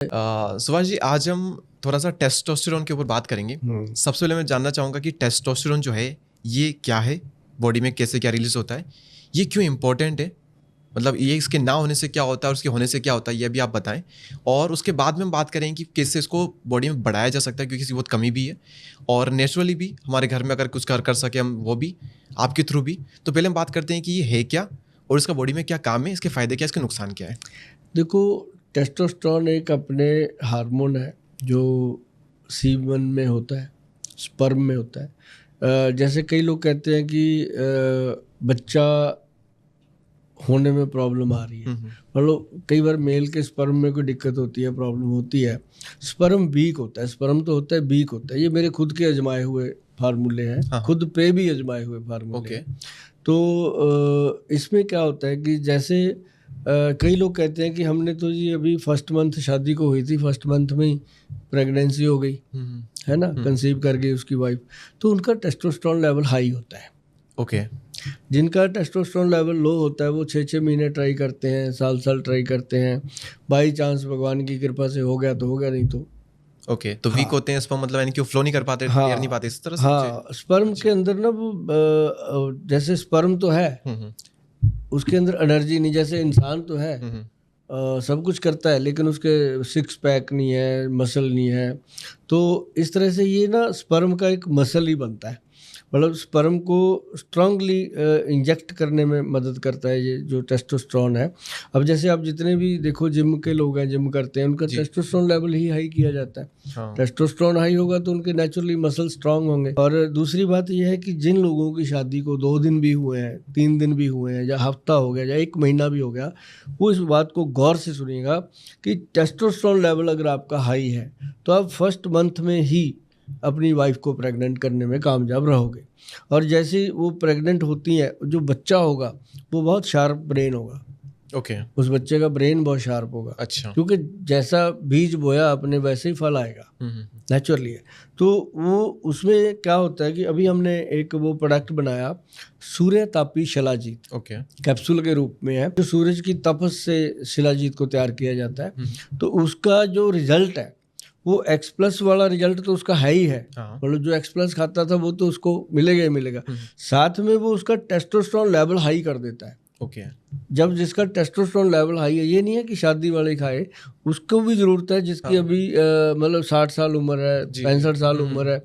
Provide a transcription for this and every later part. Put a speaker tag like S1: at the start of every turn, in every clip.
S1: सुभाष जी, आज हम थोड़ा सा टेस्टोस्टेरोन के ऊपर बात करेंगे। सबसे पहले मैं जानना चाहूँगा कि टेस्टोस्टेरोन जो है ये क्या है, बॉडी में कैसे क्या रिलीज होता है, ये क्यों इम्पोर्टेंट है, मतलब ये इसके ना होने से क्या होता है और उसके होने से क्या होता है, ये भी आप बताएं। और उसके बाद में हम बात करें कि कैसे इसको बॉडी में बढ़ाया जा सकता है, क्योंकि इसकी बहुत कमी भी है और नेचुरली भी हमारे घर में अगर कुछ कर सके हम, वो भी आपके थ्रू भी। तो पहले हम बात करते हैं कि ये है क्या और इसका बॉडी में क्या काम है, इसके फ़ायदे क्या, इसके नुकसान क्या है।
S2: देखो, टेस्टोस्टेरोन एक अपने हार्मोन है जो सीमन में होता है, स्पर्म में होता है। जैसे कई लोग कहते हैं कि बच्चा होने में प्रॉब्लम आ रही है, मतलब कई बार मेल के स्पर्म में कोई दिक्कत होती है, प्रॉब्लम होती है, स्पर्म वीक होता है। स्पर्म तो होता है वीक होता है। ये मेरे खुद के आजमाए हुए फार्मूले हैं, खुद पे भी आजमाए हुए फार्मूले हैं। तो इसमें क्या होता है कि जैसे कई लोग कहते हैं कि हमने तो जी अभी फर्स्ट मंथ शादी को हुई थी, फर्स्ट मंथ में ही प्रेगनेंसी हो गई है ना, कंसीव कर गई उसकी वाइफ, तो उनका टेस्टोस्टेरोन लेवल हाई होता है।
S1: ओके।
S2: जिनका टेस्टोस्टेरोन लेवल लो होता है वो 6-6 महीने ट्राई करते हैं, साल ट्राई करते हैं। बाई चांस भगवान की कृपा से हो गया तो हो गया, नहीं तो
S1: ओके। तो वीक होते हैं स्पर्म, मतलब यानी कि फ्लो नहीं कर पाते,
S2: हाँ,
S1: तैर नहीं पाते इस तरह से।
S2: हाँ, स्पर्म के अंदर ना वो जैसे स्पर्म तो है, उसके अंदर एनर्जी नहीं, जैसे इंसान तो है, सब कुछ करता है, लेकिन उसके सिक्स पैक नहीं है, मसल नहीं है। तो इस तरह से ये ना स्पर्म का एक मसल ही बनता है, मतलब स्पर्म को स्ट्रांगली इंजेक्ट करने में मदद करता है ये जो टेस्टोस्टेरोन है। अब जैसे आप जितने भी देखो जिम के लोग हैं, जिम करते हैं, उनका टेस्टोस्टेरोन लेवल ही हाई किया जाता है। हाँ। टेस्टोस्टेरोन हाई होगा तो उनके नेचुरली मसल स्ट्रांग होंगे। और दूसरी बात यह है कि जिन लोगों की शादी को 2 दिन भी हुए हैं, 3 दिन भी हुए हैं, या हफ्ता हो गया, या 1 महीना भी हो गया, वो इस बात को गौर से सुनिएगा कि टेस्टोस्टेरोन लेवल अगर आपका हाई है तो आप फर्स्ट मंथ में ही अपनी वाइफ को प्रेग्नेंट करने में कामयाब रहोगे। और जैसे वो प्रेग्नेंट होती हैं, जो बच्चा होगा वो बहुत शार्प ब्रेन होगा।
S1: ओके।
S2: उस बच्चे का ब्रेन बहुत शार्प होगा।
S1: अच्छा।
S2: क्योंकि जैसा बीज बोया आपने वैसे ही फल आएगा, नेचुरली है। तो वो उसमें क्या होता है कि अभी हमने एक वो प्रोडक्ट बनाया, सूर्य तापी शिलाजीत।
S1: ओके।
S2: कैप्सूल के रूप में है, जो सूरज की तपस से शिलाजीत को तैयार किया जाता है। तो उसका जो रिजल्ट है वो X+ वाला रिजल्ट तो उसका है ही है, मतलब जो X+ खाता था वो तो उसको मिलेगा ही मिलेगा, साथ में वो उसका टेस्टोस्टेरोन लेवल हाई कर देता है।
S1: ओके।
S2: जब जिसका टेस्टोस्टेरोन लेवल हाई है, ये नहीं है कि शादी वाले खाए, उसको भी ज़रूरत है, जिसकी अभी मतलब 60 साल उम्र है, 65 साल उम्र है,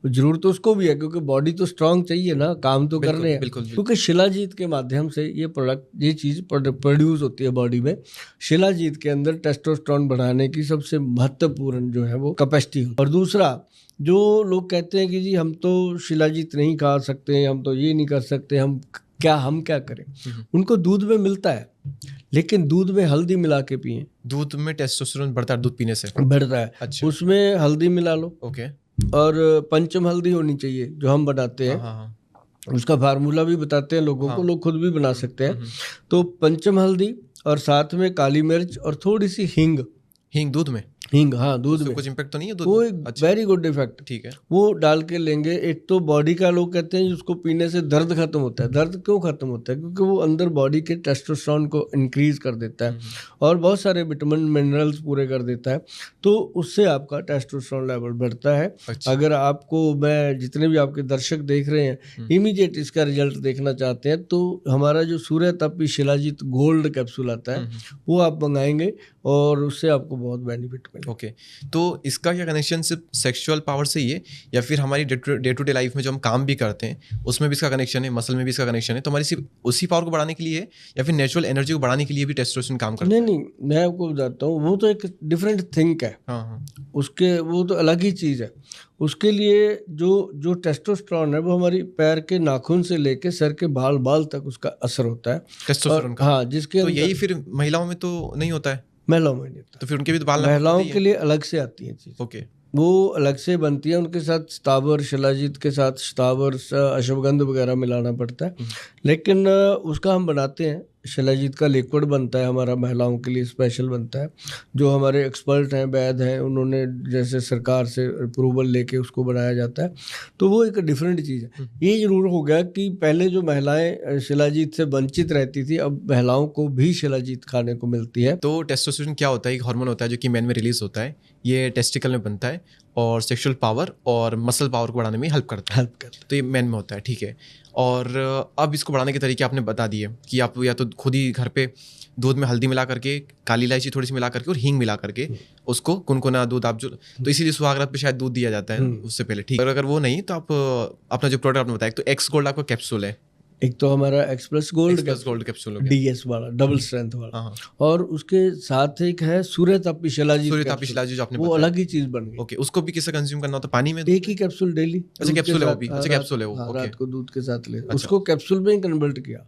S2: जरूरत तो उसको भी है, क्योंकि बॉडी तो स्ट्रांग चाहिए ना, काम तो कर रहे हैं। क्योंकि शिलाजीत के माध्यम से ये प्रोडक्ट, ये चीज़ प्रोड्यूस होती है बॉडी में। शिलाजीत के अंदर टेस्टोस्टेरोन बढ़ाने की सबसे महत्वपूर्ण जो है वो कैपेसिटी है। और दूसरा, जो लोग कहते हैं कि जी हम तो शिलाजीत नहीं खा सकते, हम तो ये नहीं कर सकते, हम क्या करें, उनको दूध में मिलता है, लेकिन दूध में हल्दी मिला के पिए।
S1: दूध में टेस्टोस्टेरोन बढ़ता है, दूध पीने से
S2: बढ़ता है।
S1: अच्छा।
S2: उसमें हल्दी मिला लो।
S1: ओके।
S2: और पंचम हल्दी होनी चाहिए जो हम बनाते हैं। उसका फार्मूला भी बताते हैं लोगों को, लोग खुद भी बना सकते हैं। तो पंचम हल्दी और साथ में काली मिर्च और थोड़ी सी हींग दूध में, हींग, हाँ, दूध में। कुछ इम्पैक्ट तो नहीं है दूध? वो एक वेरी गुड इफेक्ट, ठीक है। वो डाल के लेंगे। एक तो बॉडी का, लोग कहते हैं उसको पीने से दर्द खत्म होता है। दर्द क्यों खत्म होता है? क्योंकि वो अंदर बॉडी के टेस्टोस्टेरोन को इंक्रीज कर देता है और बहुत सारे विटामिन मिनरल्स पूरे कर देता है। तो उससे आपका टेस्टोस्टेरोन लेवल बढ़ता है। अच्छा। अगर आपको, मैं जितने भी आपके दर्शक देख रहे हैं, इमीडिएट इसका रिजल्ट देखना चाहते हैं, तो हमारा जो सूर्य तापी शिलाजीत गोल्ड कैप्सूल आता है वो आप मंगाएंगे और उससे आपको बहुत बेनिफिट मिलेगा। ओके।
S1: तो इसका क्या कनेक्शन सिर्फ सेक्सुअल पावर से ही है, या फिर हमारी डे टू डे लाइफ में जो हम काम भी करते हैं उसमें भी इसका कनेक्शन है, मसल में भी इसका कनेक्शन है? तो हमारी सिर्फ उसी पावर को बढ़ाने के लिए है, या फिर नेचुरल एनर्जी को बढ़ाने के लिए भी टेस्टोस्टेरोन काम करता है?
S2: नहीं, मैं आपको बताता हूँ, वो तो एक डिफरेंट थिंक है। उसके, वो तो अलग ही चीज़ है। उसके लिए जो टेस्टोस्टेरोन है वो हमारी पैर के नाखून से लेके सर के बाल तक उसका असर होता है
S1: टेस्टोस्टेरोन का।
S2: हाँ, जिसके
S1: तो यही फिर महिलाओं में तो नहीं होता है?
S2: महिलाओं में नहीं होता।
S1: तो फिर उनके भी तो बाल,
S2: महिलाओं के लिए अलग से आती है चीज़।
S1: ओके।
S2: वो अलग से बनती है, उनके साथ स्थावर, शिलाजीत के साथ स्थावर, अश्वगंध वगैरह मिलाना पड़ता है। लेकिन उसका हम बनाते हैं शिलाजीत का लिक्विड बनता है हमारा, महिलाओं के लिए स्पेशल बनता है, जो हमारे एक्सपर्ट हैं, वैद्य हैं, उन्होंने जैसे सरकार से अप्रूवल लेके उसको बनाया जाता है। तो वो एक डिफरेंट चीज़ है। ये जरूर हो गया कि पहले जो महिलाएं शिलाजीत से वंचित रहती थी, अब महिलाओं को भी शिलाजीत खाने को मिलती है।
S1: तो टेस्टोस्टेरोन क्या होता है? एक हार्मोन होता है जो कि मैन में रिलीज होता है, ये टेस्टिकल में बनता है और सेक्सुअल पावर और मसल पावर को बढ़ाने में हेल्प करता है। तो ये मैन में होता है, ठीक है। और अब इसको बढ़ाने के तरीके आपने बता दिए कि आप या तो खुद ही घर पे दूध में हल्दी मिला करके, काली इलायची थोड़ी सी मिला करके और हींग मिला करके उसको कुनकुना दूध आप जो, तो इसीलिए सुहागरात पे शायद दूध दिया जाता है उससे पहले, ठीक है। अगर वो नहीं तो आप अपना जो प्रोडक्ट आपने बताया, तो एक्स गोल्ड आपका कैप्सूल है,
S2: एक तो हमारा एक्सप्रेस गोल्ड
S1: कैप्सूल
S2: डीएस वाला, डबल स्ट्रेंथ वाला, और उसके साथ एक है सूर्यतापी शिलाजीत
S1: जो आपने
S2: वो अलग ही चीज बन गई।
S1: ओके, उसको भी किसे कंज्यूम करना होता है? पानी में?
S2: एक ही कैप्सूल डेली।
S1: अच्छा कैप्सूल है वो भी, अच्छा कैप्सूल है वो,
S2: रात को दूध के साथ ले, उसको कैप्सूल में ही कन्वर्ट किया